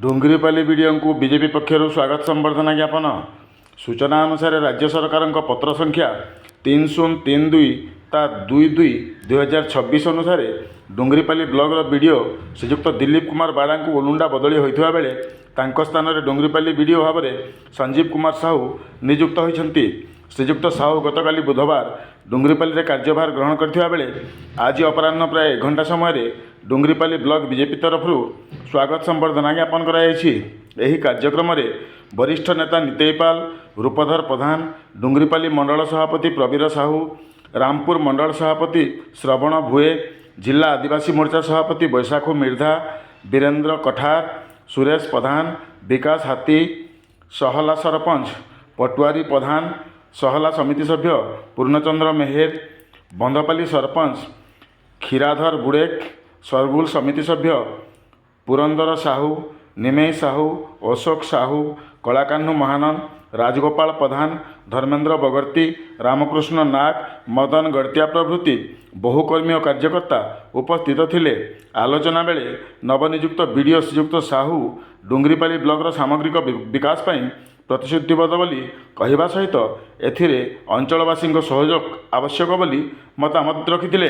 डुंगरीपाली video को BJP पक्षर स्वागत संबर्धना ज्ञापन। सूचना अनुसार राज्य सरकार पत्र संख्या 3032/22/2026 अनुसार डुंगरीपाली ब्लॉगर वीडियो श्रीजुक्त दिलीप कुमार बाड़ा को ओलुंडा बदली होता बेले स्थान में डुंगरीपाली वीडियो भाव में संजीव कुमार साहू नियुक्त होती। श्रीजुक्त साहू गतकाली बुधवार डुंगरीपाली कार्यभार ग्रहण करथिबा बेले आज अपराह्न प्राय 1 घंटा समय डुंगरीपाली ब्लॉक बीजेपी तरफ स्वागत संबर्धना ज्ञापन कराई। एही कार्यक्रम में वरिष्ठ नेता नितेय पाल, रूपधर प्रधान, डुंगरीपाली मंडल सभापति प्रवीर साहू, रामपुर मंडल सभापति श्रवण भुए, जिला आदिवासी मोर्चा सभापति बैशाखू मिर्धा, वीरेंद्र कठार, सुरेश प्रधान, विकास हाथी, सहला सरपंच पटुआरी प्रधान, सहला समिति सभ्य पूर्णचंद्र मेहेर, बंधपाली सरपंच क्षीराधर बुड़ेक, सरगुल समिति सभ्य पुरंदर साहू, निमेय साहू, अशोक साहू, कलाकान्हू महानंद, राजगोपाल प्रधान, धर्मेंद्र बगर्ती, रामकृष्ण नाग, मदन गड़तिया प्रभृति बहुकर्मी और कार्यकर्ता उपस्थित थिले। आलोचना बेले नवनियुक्त बीडीओ श्रीजुक्त साहू डुंगरीपाली ब्लॉकर सामग्रिक विकास पर प्रतिश्रुतिबद्ध बोली कहवा सहित एथिरे अंचलवासी सहयोग आवश्यक बोली मतामत रखिथिले।